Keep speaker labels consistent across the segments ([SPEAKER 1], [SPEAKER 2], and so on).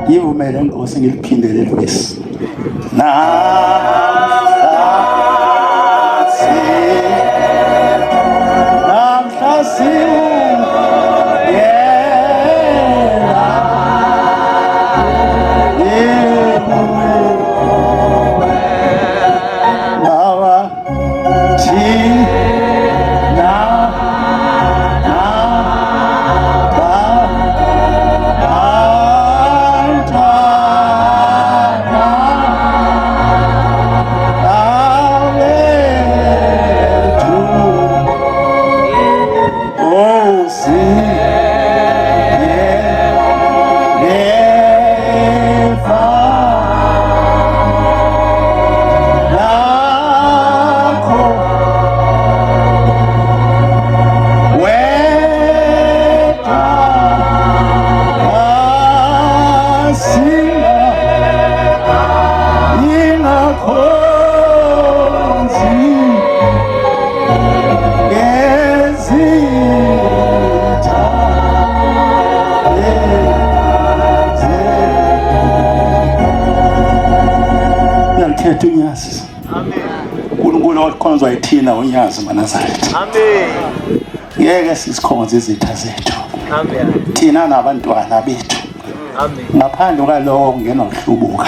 [SPEAKER 1] Yivumele Nkosi ngiliphindele lesi. Unyazi. Amen. uNkulunkulu okhonzwa yithina unyazi maNazaretha. Amen. Ngeke sisikhonze izitha zethu. Amen. Thina nabantwana bethu. Amen. Ngaphandle kwaloko kungena ukuhlubuka.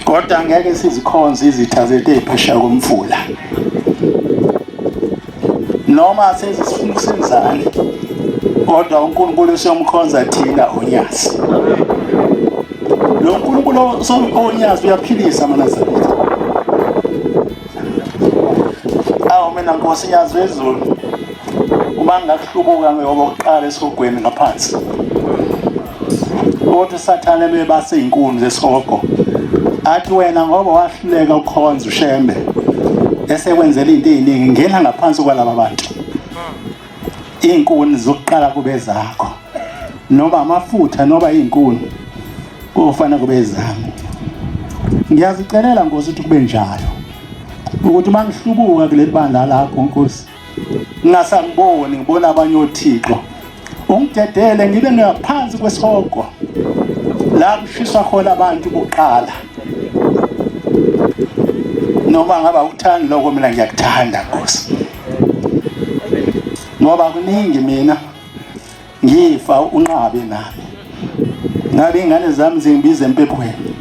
[SPEAKER 1] Kodwa ngeke sizikhonze izitha zethu eziphesheya komfula. Noma sezifuna ukusenzana. Kodwa uNkulunkulu usiyomkhonza thina unyazi. Amen. Lo uNkulunkulu onyazi uyaphilisa maNazaretha. Mina Nkosi nyazi wezulu uma ngakuhlubuka ngokuqala esogweni ngaphansi. Kodwa uSathane bebase izinkuni zesoko. Athi wena ngoba wahluleka ukukhonza uShembe esekwenzela into eziningi ngena ngaphansi kwalaba bantu. Izinkuni zokuqala kube zakho. Noma amafutha noba izinkuni kufanele kube zami. Ngiyazicelela Nkosi ukuthi kube njalo. Ukuthi mangihlubuka kule bandla lakho Nkosi ngingasangiboni ngibona abanye oThixo ungidedele ngibe ngaphansi kwesoko la kushiswa khona abantu kuqala noma ngaba ukuthanda lokho mina ngiyakuthanda Nkosi ngoba kuningi mina ngifa unqabe nami ngabe ingane zami zingibiza empephweni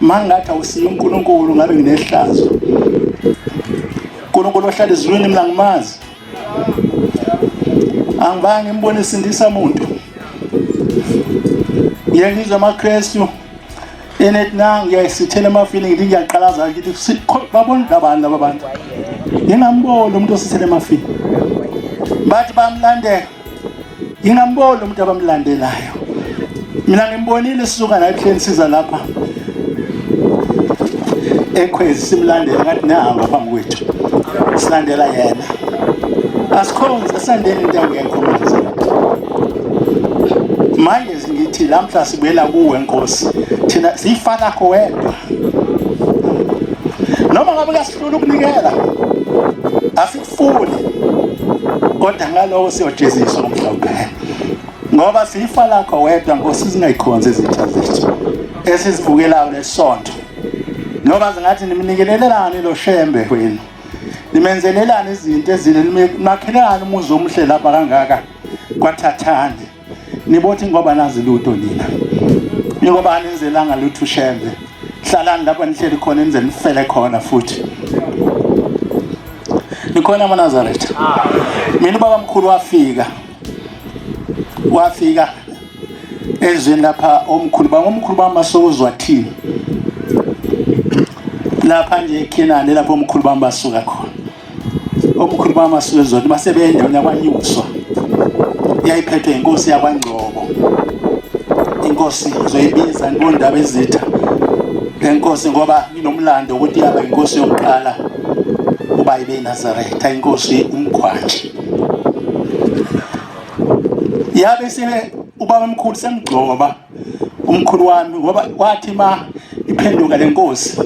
[SPEAKER 1] mangathi awusiye uNkulunkulu ngabe nginehlazo uNkulunkulu ohlala ezulwini mina ngimazi angibange ngimbone sindisa umuntu ngiyangizwa amaKristu enethi nangu ngiyayisithela amafini ngithi ngiyaqalaza ngithi babona abantu laba bantu ngingamboni umuntu osithela amafini bathi bamlandela ngingamboni umuntu abamlandelayo mina ngimbonile sisuka la eBuhleni siza lapha eKhwezi simlandela ngathi nahamba phambi kwethu silandela yena asikhonze asandeni into engekhomanzi manje ngithi lamhla sibuyela kuwe Nkosi thina sifa lakho wedwa noma ngabe kasihlula ukunikela asikufuni kodwa ngaloko siyojeziswa umhlawumbe ngoba sifa lakho wedwa Nkosi singayikhonze izitha zethu esizivukelayo lesonto ngoba zingathi nimnikelelelane lo Shembe wenu nimenzelelane izinto ezile nimakhelelane umuzi omuhle lapha kangaka kwaThathani nibothi ngoba nazi lutho nina. Ngoba nenzelanga lutho Shembe. Hlalani lapha nihleli khona enze nifele khona futhi. Nikhona amaNazaretha. Mina baba mkhulu wafika ezweni lapha omkhulu bama sokuzwa thini. Lapha nje eKhenani lapho omkhulu bami basuka khona. Omkhulu bami basuka ezweni basebendaweni yakwanyuswa. Yayiphethwe inkosi yakwaNgcobo. Inkosi zoyibiza ngondaba ezitha. Lenkosi ngoba inomlando ukuthi yaba inkosi yokuqala uba ibe eNazaretha, inkosi uMkhwanje. Yabe sibe ubaba mkhulu semgcoba umkhulu wami ngoba wathi ma iphenduka lenkosi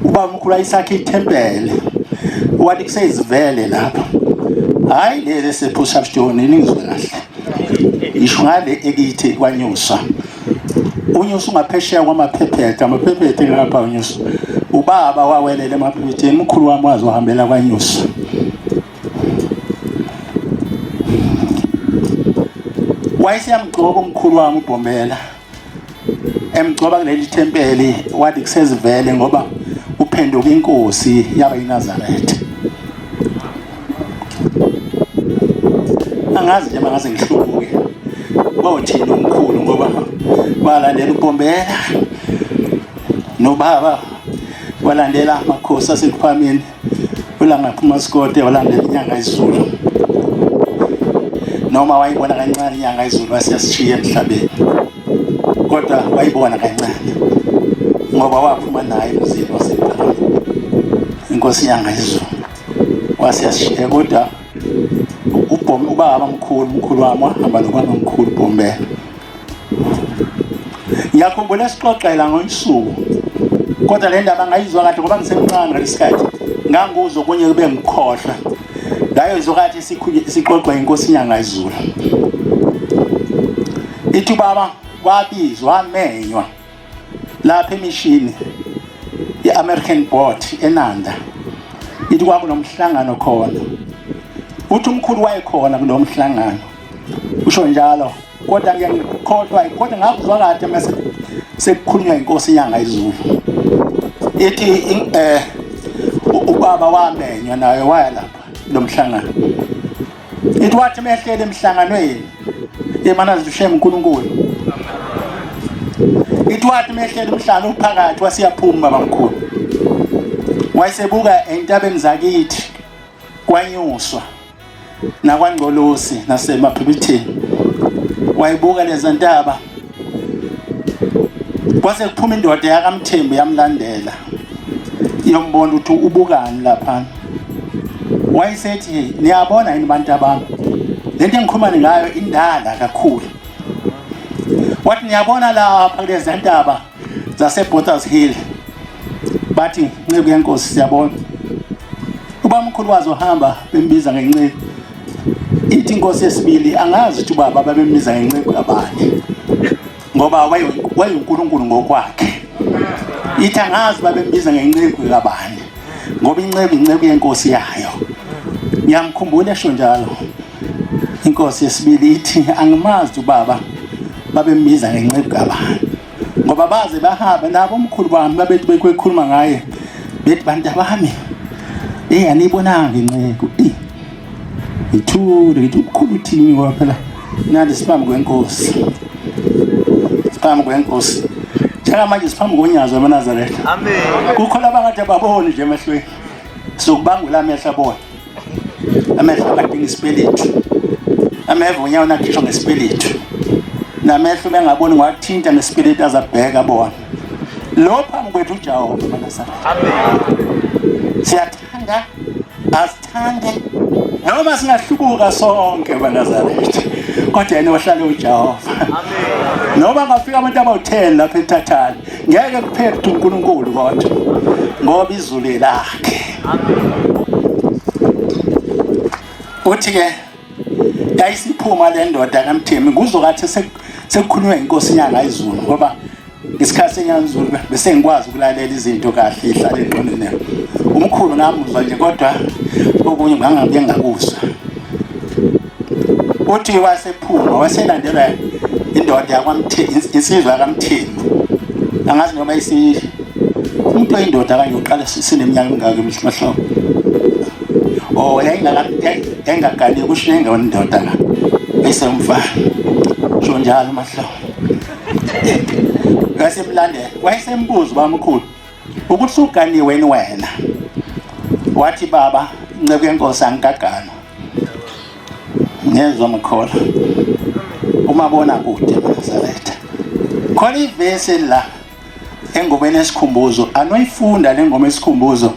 [SPEAKER 1] ubaba mkhulu ayisakhe ithempele. Wathi kusezivele lapha. Hayi lele sephusha stone ningizwe kahle. Isho ngale ekithi kwanyuswa. Unyusa ungaphesheya kwamaphephetha, amaphephetha ngapha unyusa. Ubaba wawelele emaphepheteni, umkhulu wami wazohambela kwanyuswa. Wayesiyamgcoba umkhulu wami uBhombela. Emgcoba kuleli thempeli wathi kusezivele ngoba uphenduka inkosi yaba eNazaretha. Angazi nje mangase ngihlubuke. Bothini omkhulu ngoba balandela uBhombela nobaba walandela amakhosi asekhwameni ulangaphuma isikode walandela inyanga yezulu. Noma wayibona kancane inyanga yezulu wasiyasishiya emhlabeni. Kodwa wayibona kancane ngoba waphuma naye emzini wasekhaya. Inkosi inyanga yezulu wasiyasishiya kodwa ubaba umkhulu wami wahamba nobaba omkhulu uBhombela. Ngiyakhumbula esixoxela ngosuku. Kodwa le ndaba ngayizwa kahle ngoba ngisemncane ngalesikhathi. Nganguzwa konye kube ngikhohlwa. Ngayo izokathi sixoxa inkosi inyanga yezulu. Ithi baba wabizwa wamenywa lapha emishini yeAmerican Board eNanda. Ithi kwakunomhlangano khona. Uthi umkhulu wayekhona kulo mhlangano. Usho njalo kodwa ngiyakhohlwa kodwa ngakuzwa kahle mase sekukhulunywa inkosi inyanga yezulu. Ithi ubaba wamenywa naye waya lapha lo mhlangano. Ithi wathi mehlele emhlanganweni emanazi uShembe uNkulunkulu. Ithi wathi mehlele umhlangano uphakathi wasiyaphuma baba mkhulu. Wayesebuka entabeni zakithi kwanyuswa nakwaNgcolosi nasemaphibitheni. Wayibuka lezi ntaba. Kwase kuphuma indoda yakaMthembu yamlandela. Yombona ukuthi ubukani lapha. Wayesethi niyabona yini bantu abami? Lento engikhuluma ngayo indala kakhulu. Wathi niyabona lapha kulezi ntaba zaseBothers Hill. Bathi ncebe yenkosi siyabona. Ubaba mkhulu wazohamba bembiza ngencebe. Ithi inkosi yesibili angazi ukuthi ubaba babembiza ngencebe kabani. Ngoba wayenkulunkulu ngokwakhe. Ithi angazi babembiza ngencebe kabani. Ngoba incebe yenkosi yayo. Ngiyamkhumbula esho njalo. Inkosi yesibili ithi angimazi ubaba babembiza ngencebe kabani. Ngoba baze bahamba nabo umkhulu bami babethi bekhuluma ngaye. Bethi bantu abami anibonanga inceku. Ithule ngithi ukukhulu uthini ngoba phela nandi siphambi kwenkosi. Siphambi kwenkosi. Njengamanje siphambi konyazo eNazaretha. Amen. Kukhona abangade babone nje emehlweni. Sokubangula amehlo abona. Amehlo akadinga isipeleti. Amehlo unyawo nakhisho ngesipeleti. Namehlo bengaboni ngwathinta ngesipeleti azabheka bona. Lo phambi kwethu uJehova eNazaretha. Amen. Siyathanda asithande noma singahlubuka sonke eNazaretha. Kodwa yena ohlala uJehova. Amen. Noma ngafika abantu abawu10 lapha eThathani, ngeke kuphethe uNkulunkulu kodwa ngoba izulu lakhe. Amen. Uthi ke yayisiphuma le ndoda kaMthembu kuzokathi sekukhulunywa inkosi inyanga yezulu ngoba ngesikhathi senyanga yezulu bese ngikwazi ukulalela izinto kahle ihlale eqondene. Umkhulu namuzwa nje kodwa okunye ngangabe ngakuzwa. uthi wasephuma waselandela indoda yakwaMthembu, insizwa yakwaMthembu. Angazi noma umuntu oyindoda kanje uqala sineminyaka emingaki emhlahlo. Oh yayingagani kushenga indoda la. Esemfana. Sho njalo mahlo. Wasemlandela, wayesembuzo bamkhulu. Ukuthi suganiwe yini wena? Wathi baba, nceke yenkosi angigagana. Ngezwe mkhola. Umabona kude eNazaretha. Khona ivesi la engomeni eSkhumbuzo, anoyifunda le ngoma eSkhumbuzo.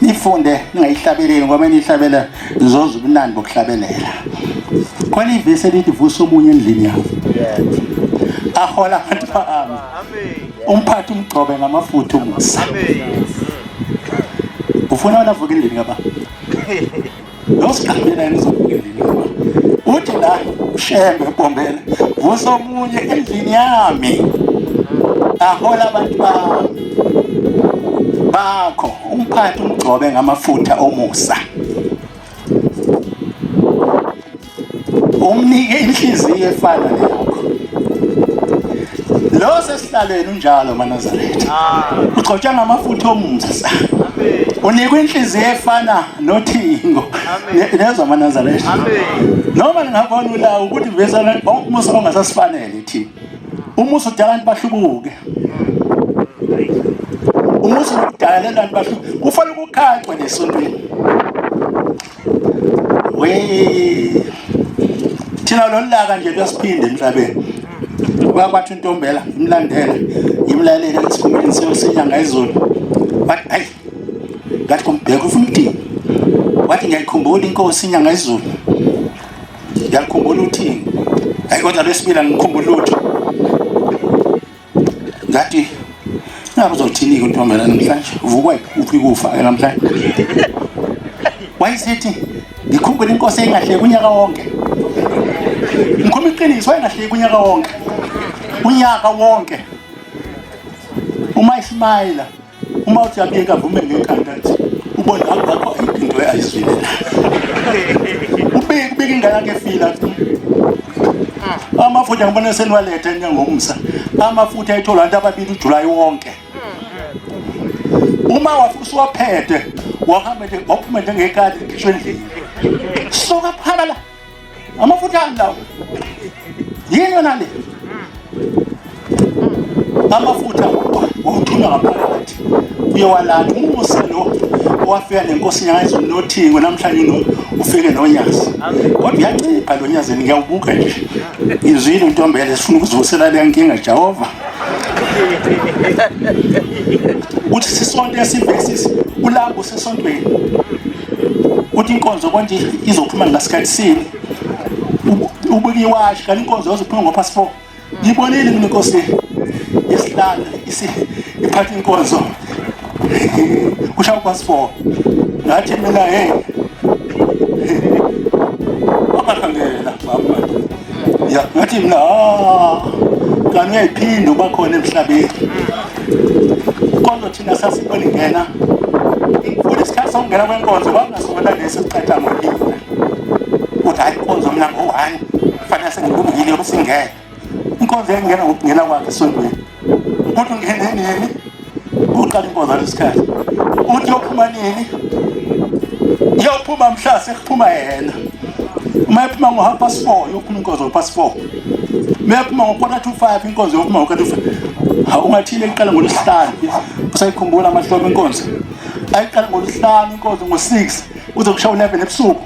[SPEAKER 1] Nifunde ningayihlabeleli ngoba nihlabela zozo ubunandi bokuhlabelela. Khona ivesi elithi vusa omunye endlini yakho. Ahola abantu bami. Umphathi umgcobe ngamafutha umusa. Ufuna unavuka endlini ngaba? Losiqambela nizovuka endlini ngaba. Uthi la Shembe Bombela, vusa omunye endlini yami. Ahola abantu bami. Bakho umphathi umgcobe ngamafutha omusa. Umnike inhliziyo efana neyakho. Lo sesihlalweni unjalo maNazaretha. Uxotsha ngamafutha omusa. Unikwe inhliziyo efana noThingo. Nezwa maNazaretha. Noma ngingabona ula ukuthi vezana umusa ongasasifanele thina. Umusa udala abantu bahlubuke. Umusa udala abantu bahlubuke. Kufanele ukukhancwe nesontweni. Thina lo laka nje lesiphinde emhlabeni. Kwathi uNtombela imlandela imlalele eSkhumbuzweni sesinyanga izolo. Wathi hayi ngathi kumbheka ufuna ukuthini? Wathi ngiyayikhumbula inkosi inyanga izolo. Ngiyakhumbula uthini? Hayi kodwa lesibila ngikhumbula utho. Ngathi ngabe uzothini uNtombela namhlanje? Uvukwa uphi kufa namhlanje? Wayisithi ngikhumbula inkosi engahleki unyaka wonke. Ngikhuluma iqiniso engahleki unyaka wonke. Unyaka wonke. Uma ismayila, uma uthi abiyeka vume ngekhandathi, ubona akho into ayizwile la. Ubike ingane yakhe efila. Amafutha ngibona seniwalethe ngomsa. Amafutha ayithola abantu ababili uJuly wonke. Uma wasuwaphethe, wahamba nje waphuma njengekati ekhishwe endlini. Soka phana la. Amafutha lawo. Yini yona le? Amafutha wawuthuna ngaphakathi uyewalanda umusa lo owafika nenkosi yangayizolo noThingo namhlanje ufike noNyasi kodwa uyancipha lo Nyasi ngiyawubuka nje izwile uNtombela sifuna ukuzivusela le nkinga Jehova uthi sisonke esivesisi ulambo sesontweni uthi inkonzo konje izophuma ngasikhathi sini ubuki washi kanti inkonzo izophuma ngo-past 4 ngibonile mina inkosi isihlalo iphatha inkonzo kusha u-past 4 ngathi mina hey wabakhangela baba ya ngathi mina kanti uyayiphinda uba khona emhlabeni inkonzo thina sasibona ingena futhi isikhathi sokungena kwenkonzo kwakungasona lesi sicatha ngolimi uthi hayi inkonzo mina ngo-1 kufanele sengilungile ukuthi singene inkonzo engena ngokungena kwakhe esontweni uthi ungene nini uqala inkonzo lesikhathi uthi yophuma nini yophuma mhla sekuphuma yena uma ephuma ngo-4:30 yophuma inkonzo ngo-4:30 uma ephuma ngo-4:45 inkonzo yophuma ngo-4:45 ungathile iqala ngolwesihlanu usayikhumbula amahlobo inkonzo ayiqala ngolwesihlanu inkonzo ngo-6 uze kushaya 11 ebusuku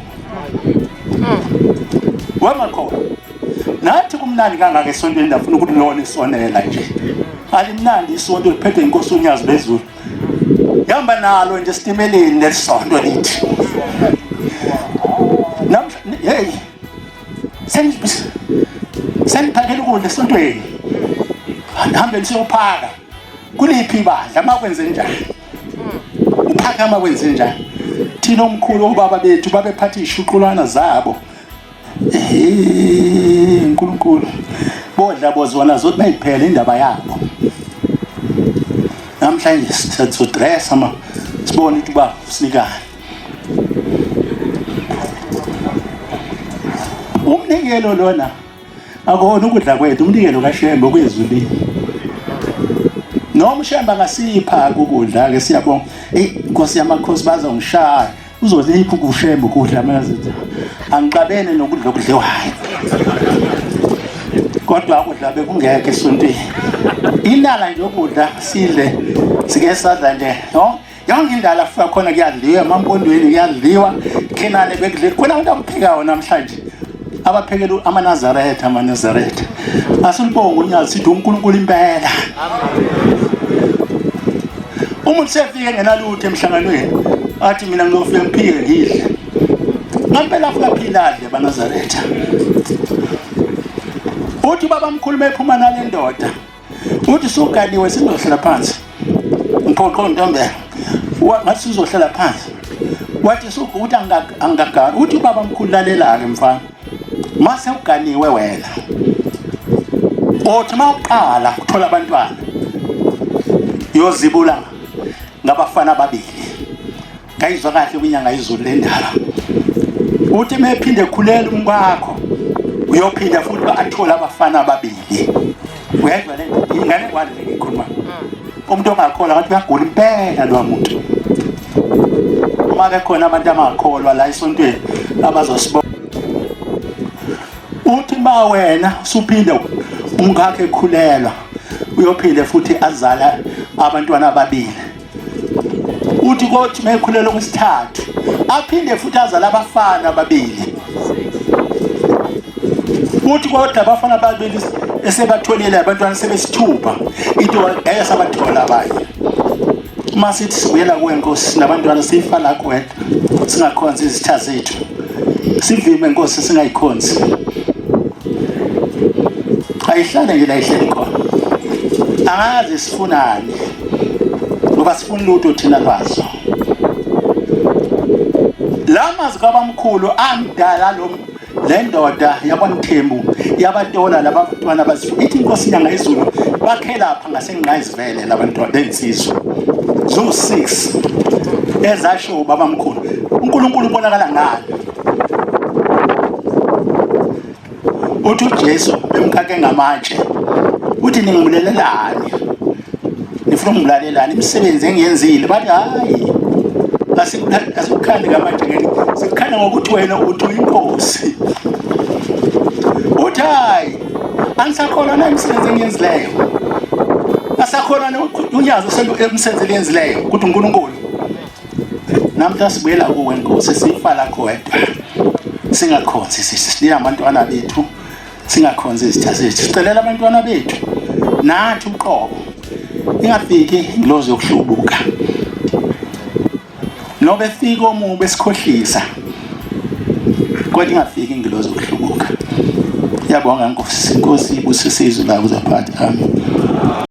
[SPEAKER 1] wemakhona nathi kumnandi kangaka esontweni ndafuna ukuthi lona isonela nje alimnandi isonto liphethe inkosi uNyazi bezulu yahamba nalo nje esitimeleni lesonto lithi hey sengiphakela ukudla esontweni hambe siyophaka kuliphi ibandla amakwenze njani uphaka amakwenze njani thina omkhulu obaba bethu babephatha ishuqulwana zabo uNkulunkulu bodla bozona zothi bayiphela indaba yabo namhlanje sithatha ama sibone ukuthi ba sinikani umnikelo lona akona ukudla kwethu, umnikelo kaShembe kwezulwini. Noma uShembe angasipha ukudla ke siyabonga. Inkosi yamakhosi bazongishaya. Uzolipha kuShembe ukudla manje. Angixabene nokudla okudliwayo. Kodwa ukudla bekungeke esontweni. Indala nje ukudla sidle sike sadla nje, no? Yonke indala futhi khona kuyadliwa, emampondweni kuyadliwa. Kenane bekudlela. Khona abantu abaphekayo namhlanje. Abaphekela amaNazaretha. Asibonge unyazi sithi uNkulunkulu impela. Umuntu sefike ngenalutho emhlanganweni athi mina ngizofika ngiphike ngidle. Ngempela afika philadle amaNazaretha. Uthi baba mkhulu mephuma nale ndoda. Uthi suganiwe sizohlala phansi. Ngiphoqo ntombe. Ngathi sizohlala phansi. Wathi uthi angagani. Uthi baba mkhulu lalela ke mfana. Mase uganiwe wena. Othi mawuqala uthola abantwana. Yozibula ngabafana ababili. Ngayizwa kahle kwinyanga izulu lendaba. Uthi mephinde ekhulela umkwakho. Uyophinda futhi athola abafana ababili. Uyezwa le ingane kwani ikhuluma. Umuntu ongakholwa ngathi uyagula impela lo muntu. Uma ke khona abantu abangakholwa la esontweni abazosibona. Uthi ma wena usuphinda umkakhe ekhulelwa uyophinde futhi azala abantwana ababili. Uthi kothi mekhulelwa kwesithathu aphinde futhi azala abafana ababili. Uthi kodwa abafana ababili esebatholile abantwana sebesithupha into eyasabathola abanye. Masithi sibuyela kuNkosi nabantwana sifa la kwethu singakhonza izitha zethu. Sivime Nkosi singayikhonzi. Ayihlale nje la ihleli khona. Angazi sifunani. Ngoba sifuna lutho thina lwazo. Lamazi kabamkhulu amdala lo le ndoda yakwaNthembu yabatola labantwana basifu. Ithi Inkosi inyanga izulu bakhe lapha ngasenqayizivele labantwana bensizwe. Zo6 ezasho babamkhulu. uNkulunkulu ubonakala ngani? Uthi uJesu bemkhake ngamatshe. Uthi ningibulelelani? Nifuna ungibulalelani imisebenzi engiyenzile? Bathi hayi. Asikukhandi ngamatshe ngene. Sikukhanda ngokuthi wena uthi uyinkosi. Uthi hayi. Angisakholwa na imisebenzi engiyenzileyo. Asakholwa unyazo semsebenzi engiyenzileyo ukuthi uNkulunkulu. Namhla sibuyela kuwe Nkosi sifa lakho wedwa. Singakhonzi sisila abantwana bethu. Singakhonzi izitha zethu. Sicelela abantwana bethu nathi uqobo. Ingafiki ingilozi yokuhlubuka. Nobe fika omubi esikhohlisa. Kodwa ingafiki ingilozi yokuhlubuka. Yabonga Nkosi. Inkosi ibusisizwe la uzaphatha. Amen.